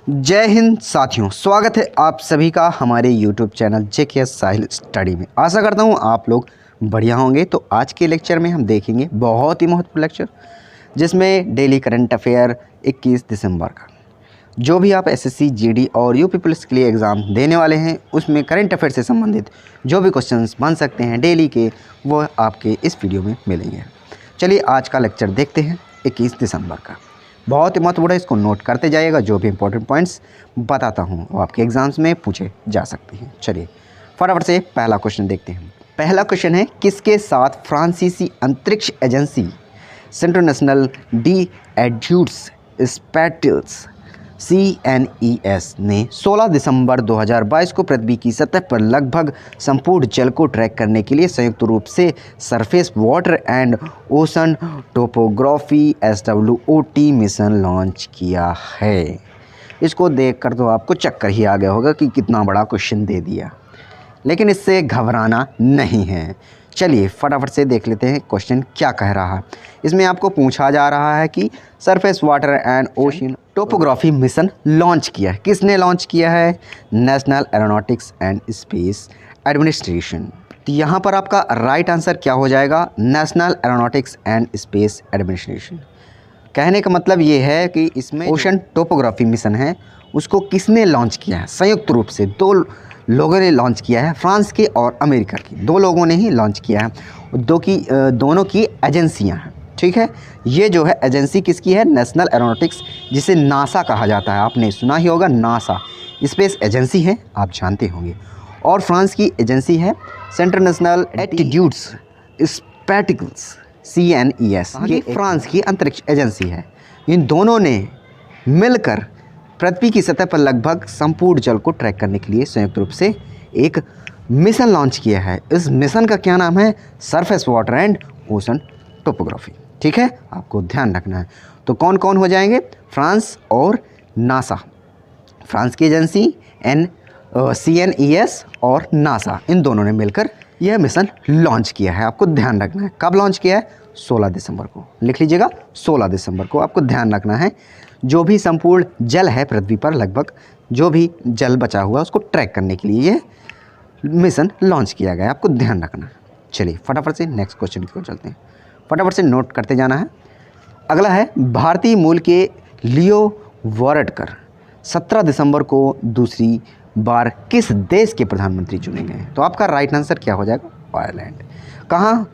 जय हिंद साथियों, स्वागत है आप सभी का हमारे YouTube चैनल JKS साहिल स्टडी में। आशा करता हूँ आप लोग बढ़िया होंगे। तो आज के लेक्चर में हम देखेंगे बहुत ही महत्वपूर्ण लेक्चर, जिसमें डेली करंट अफेयर 21 दिसंबर का जो भी आप SSC GD और यूपी पुलिस के लिए एग्ज़ाम देने वाले हैं, उसमें करंट अफेयर से संबंधित जो भी क्वेश्चंस बन सकते हैं डेली के, वो आपके इस वीडियो में मिलेंगे। चलिए आज का लेक्चर देखते हैं 21 दिसंबर का। बहुत ही महत्वपूर्ण है, इसको नोट करते जाइएगा। जो भी इंपॉर्टेंट पॉइंट्स बताता हूँ वो आपके एग्जाम्स में पूछे जा सकते हैं। चलिए फटाफट से पहला क्वेश्चन देखते हैं। पहला क्वेश्चन है, किसके साथ फ्रांसीसी अंतरिक्ष एजेंसी इंटरनेशनल डी एड्यूट्स स्पेटल्स CNES ने 16 दिसंबर 2022 को पृथ्वी की सतह पर लगभग संपूर्ण जल को ट्रैक करने के लिए संयुक्त रूप से surface water and ocean topography SWOT mission launch किया है। इसको देखकर तो आपको चक्कर ही आ गया होगा कि कितना बड़ा क्वेश्चन दे दिया, लेकिन इससे घबराना नहीं है। चलिए फटाफट से देख लेते हैं क्वेश्चन क्या कह रहा है। इसमें आपको पूछा जा रहा है कि surface water and ocean topography mission launch किया है। किसने लॉन्च किया है? National aeronautics and space administration. तो यहाँ पर आपका राइट आंसर क्या हो जाएगा? National aeronautics and space administration. कहने का मतलब ये है कि इसमें ओशन टोपोग्राफी मिशन है, उसको किसने लॉन्च किया है? संयुक्त रूप से दो लोगों ने लॉन्च किया है, फ्रांस के और अमेरिका की दो लोगों ने ही लॉन्च किया है। दोनों की एजेंसियां हैं, ठीक है। ये जो है एजेंसी किसकी है? नेशनल एरोनॉटिक्स, जिसे नासा कहा जाता है, आपने सुना ही होगा। नासा स्पेस एजेंसी है, आप जानते होंगे। और फ्रांस की एजेंसी है इंटरनेशनल एटीट्यूड्स स्पेटिकल्स CNES, ये फ्रांस की अंतरिक्ष एजेंसी है। इन दोनों ने मिलकर पृथ्वी की सतह पर लगभग संपूर्ण जल को ट्रैक करने के लिए संयुक्त रूप से एक मिशन लॉन्च किया है। इस मिशन का क्या नाम है? Surface water and ocean topography, ठीक है, आपको ध्यान रखना है। तो कौन कौन हो जाएंगे? फ्रांस और नासा। फ्रांस की एजेंसी CNES और नासा, इन दोनों ने मिलकर यह मिशन लॉन्च किया है। आपको ध्यान रखना है कब लॉन्च किया है? 16 दिसंबर को। लिख लीजिएगा 16 दिसंबर को। आपको ध्यान रखना है जो भी संपूर्ण जल है पृथ्वी पर, लगभग जो भी जल बचा हुआ उसको ट्रैक करने के लिए ये मिशन लॉन्च किया गया है। आपको ध्यान रखना है। चलिए फटाफट से नेक्स्ट क्वेश्चन की ओर चलते हैं। फटाफट से नोट करते जाना है। अगला है, भारतीय मूल के लियो वारडकर 17 दिसंबर को दूसरी बार किस देश के प्रधानमंत्री चुने गए हैं? तो आपका राइट आंसर क्या हो जाएगा? आयरलैंड। कहाँ?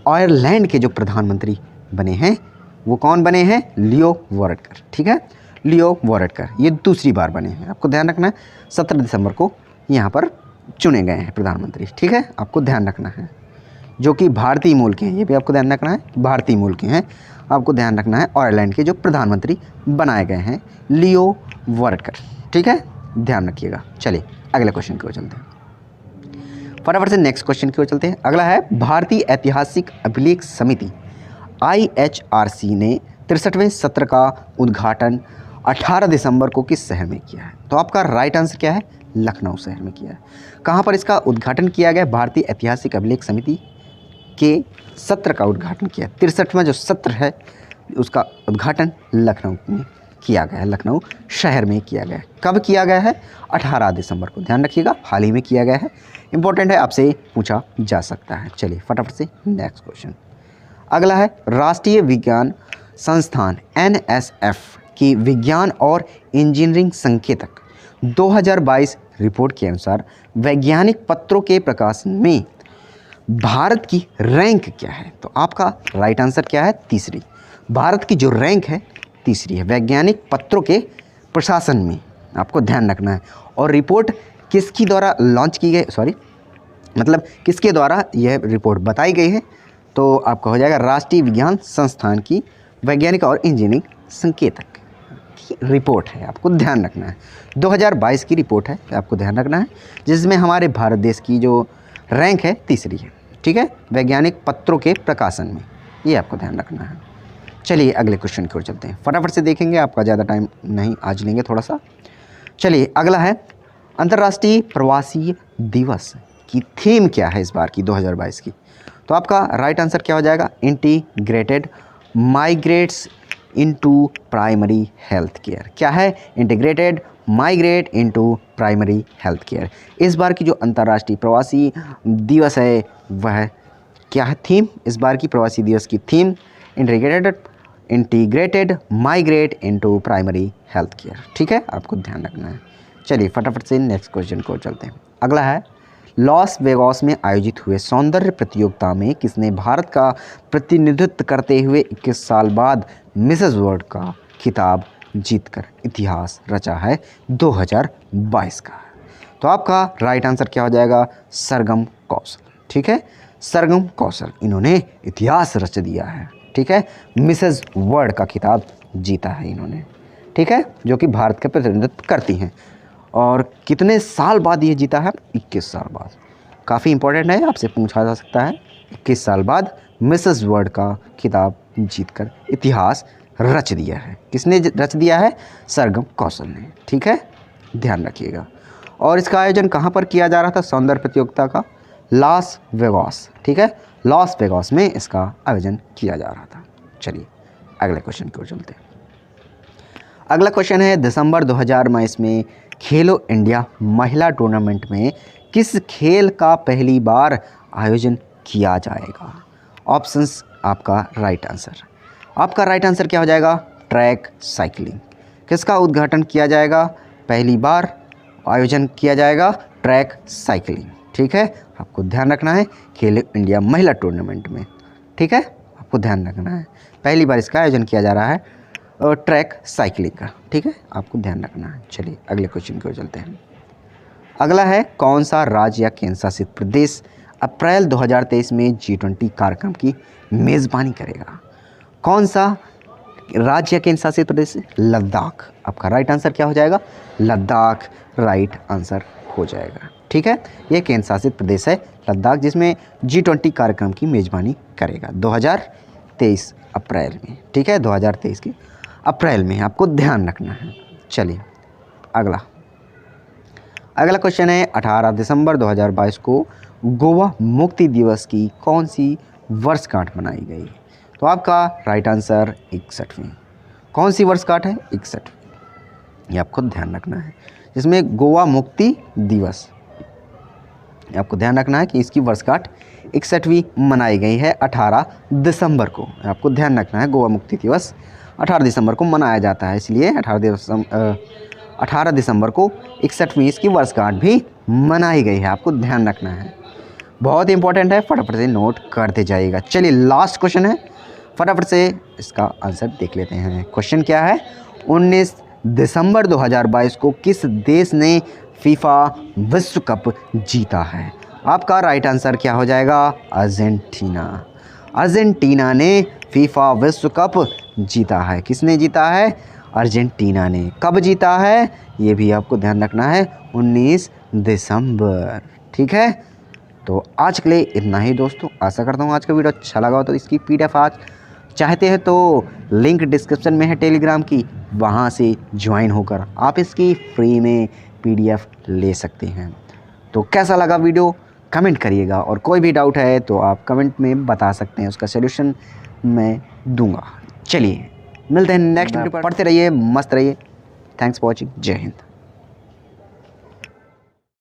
आयरलैंड के जो प्रधानमंत्री बने हैं वो कौन बने हैं? लियो वारडकर, ठीक है। लियो वारडकर ये दूसरी बार बने हैं। आपको ध्यान रखना है 17 दिसंबर को यहाँ पर चुने गए हैं प्रधानमंत्री, ठीक है, आपको ध्यान रखना है। जो कि भारतीय मूल के हैं, ये भी आपको ध्यान रखना है, भारतीय मूल के हैं। आपको ध्यान रखना है आयरलैंड के जो प्रधानमंत्री बनाए गए हैं लियो वारडकर, ठीक है, ध्यान रखिएगा। चलिए अगले क्वेश्चन की ओर चलते हैं। फटाफट से नेक्स्ट क्वेश्चन की ओर चलते हैं। अगला है, भारतीय ऐतिहासिक अभिलेख समिति IHRC ने 63वें सत्र का उद्घाटन 18 दिसंबर को किस शहर में किया है? तो आपका राइट आंसर क्या है? लखनऊ शहर में किया है। कहाँ पर इसका उद्घाटन किया गया? भारतीय ऐतिहासिक अभिलेख समिति के सत्र का उद्घाटन किया। 63वां जो सत्र है उसका उद्घाटन लखनऊ में किया गया है, लखनऊ शहर में किया गया है। कब किया गया है? 18 दिसंबर को। ध्यान रखिएगा, हाल ही में किया गया है, इंपॉर्टेंट है, आपसे पूछा जा सकता है। चलिए फटाफट से नेक्स्ट क्वेश्चन। अगला है, राष्ट्रीय विज्ञान संस्थान NSF की विज्ञान और इंजीनियरिंग संकेतक 2022 रिपोर्ट के अनुसार वैज्ञानिक पत्रों के प्रकाशन में भारत की रैंक क्या है? तो आपका राइट आंसर क्या है? तीसरी। भारत की जो रैंक है तीसरी है वैज्ञानिक पत्रों के प्रशासन में, आपको ध्यान रखना है। और रिपोर्ट किसकी द्वारा लॉन्च की गई, मतलब किसके द्वारा यह रिपोर्ट बताई गई है? तो आपका हो जाएगा राष्ट्रीय विज्ञान संस्थान की वैज्ञानिक और इंजीनियरिंग संकेतक की रिपोर्ट है। आपको ध्यान रखना है 2022 की रिपोर्ट है, आपको ध्यान रखना है, जिसमें हमारे भारत देश की जो रैंक है तीसरी है, ठीक है, वैज्ञानिक पत्रों के प्रकाशन में, ये आपको ध्यान रखना है। चलिए अगले क्वेश्चन की ओर चलते हैं। फटाफट से देखेंगे, आपका ज़्यादा टाइम नहीं आज लेंगे थोड़ा सा। चलिए अगला है, अंतर्राष्ट्रीय प्रवासी दिवस की थीम क्या है इस बार की 2022 की? तो आपका राइट आंसर क्या हो जाएगा? Integrated migrates into primary health care. क्या है? Integrated migrate into primary health care. इस बार की जो अंतर्राष्ट्रीय प्रवासी दिवस है वह क्या है थीम? इस बार की प्रवासी दिवस की theme integrated migrate into primary health care. ठीक है, आपको ध्यान रखना है। चलिए फटाफट से नेक्स्ट क्वेश्चन को चलते हैं। अगला है, लॉस वेगास में आयोजित हुए सौंदर्य प्रतियोगिता में किसने भारत का प्रतिनिधित्व करते हुए 21 साल बाद मिसेस वर्ल्ड का खिताब जीतकर इतिहास रचा है 2022 का? तो आपका राइट आंसर क्या हो जाएगा? सरगम कौशल। ठीक है, सरगम कौशल इन्होंने इतिहास रच दिया है। ठीक है, मिसेस वर्ल्ड का खिताब जीता है इन्होंने। ठीक है, जो कि भारत का प्रतिनिधित्व करती हैं। और कितने साल बाद ये जीता है? 21 साल बाद। काफ़ी इंपॉर्टेंट है, आपसे पूछा जा सकता है। 21 साल बाद मिसेस वर्ल्ड का खिताब जीतकर इतिहास रच दिया है। किसने रच दिया है? सरगम कौशल ने। ठीक है, ध्यान रखिएगा। और इसका आयोजन कहाँ पर किया जा रहा था सौंदर्य प्रतियोगिता का? Las Vegas. ठीक है, लॉस वेगास में इसका आयोजन किया जा रहा था। चलिए अगले क्वेश्चन की ओर चलते हैं। अगला क्वेश्चन है, दिसंबर 2022 में खेलो इंडिया महिला टूर्नामेंट में किस खेल का पहली बार आयोजन किया जाएगा? ऑप्शंस आपका राइट आंसर। आपका राइट आंसर क्या हो जाएगा? Track cycling. किसका उद्घाटन किया जाएगा? पहली बार आयोजन किया जाएगा ट्रैक साइकिलिंग। ठीक है, आपको ध्यान रखना है खेलो इंडिया महिला टूर्नामेंट में। ठीक है, आपको ध्यान रखना है पहली बार इसका आयोजन किया जा रहा है ट्रैक साइकिलिंग का। ठीक है, आपको ध्यान रखना है। चलिए अगले क्वेश्चन की ओर चलते हैं। अगला है, कौन सा राज्य या केंद्र शासित प्रदेश अप्रैल 2023 में G20 कार्यक्रम की मेज़बानी करेगा? कौन सा राज्य या केंद्र शासित प्रदेश? लद्दाख। आपका राइट आंसर क्या हो जाएगा? लद्दाख राइट आंसर हो जाएगा। ठीक है, ये केंद्र शासित प्रदेश है लद्दाख, जिसमें G20 कार्यक्रम की मेज़बानी करेगा 2023 अप्रैल में। ठीक है, 2023 की अप्रैल में, आपको ध्यान रखना है। चलिए अगला क्वेश्चन है, 18 दिसंबर 2022 को गोवा मुक्ति दिवस की कौन सी वर्षगांठ मनाई गई? तो आपका राइट आंसर 61वीं। कौन सी वर्षगांठ है? 61वीं। ये आपको ध्यान रखना है, जिसमें गोवा मुक्ति दिवस, आपको ध्यान रखना है कि इसकी वर्षगांठ 61वीं मनाई गई है 18 दिसंबर को। आपको ध्यान रखना है गोवा मुक्ति दिवस 18 दिसंबर को मनाया जाता है, इसलिए 18 दिसंबर को 61वीं इसकी वर्षगांठ भी मनाई गई है। आपको ध्यान रखना है, बहुत इंपॉर्टेंट है, फटाफट से नोट करते जाइएगा। चलिए लास्ट क्वेश्चन है, फटाफट से इसका आंसर देख लेते हैं। क्वेश्चन क्या है? 19 दिसंबर 2022 को किस देश ने फीफा विश्व कप जीता है? आपका राइट आंसर क्या हो जाएगा? अर्जेंटीना। अर्जेंटीना ने फीफा विश्व कप जीता है। किसने जीता है? अर्जेंटीना ने। कब जीता है ये भी आपको ध्यान रखना है, 19 दिसंबर। ठीक है, तो आज के लिए इतना ही दोस्तों। आशा करता हूँ आज का वीडियो अच्छा लगा हो। तो इसकी PDF आज चाहते हैं तो लिंक डिस्क्रिप्शन में है टेलीग्राम की, वहाँ से ज्वाइन होकर आप इसकी फ्री में PDF ले सकते हैं। तो कैसा लगा वीडियो कमेंट करिएगा, और कोई भी डाउट है तो आप कमेंट में बता सकते हैं, उसका सलूशन मैं दूंगा। चलिए मिलते हैं नेक्स्ट वीडियो पर। पढ़ते रहिए, मस्त रहिए। Thanks for watching. जय हिंद।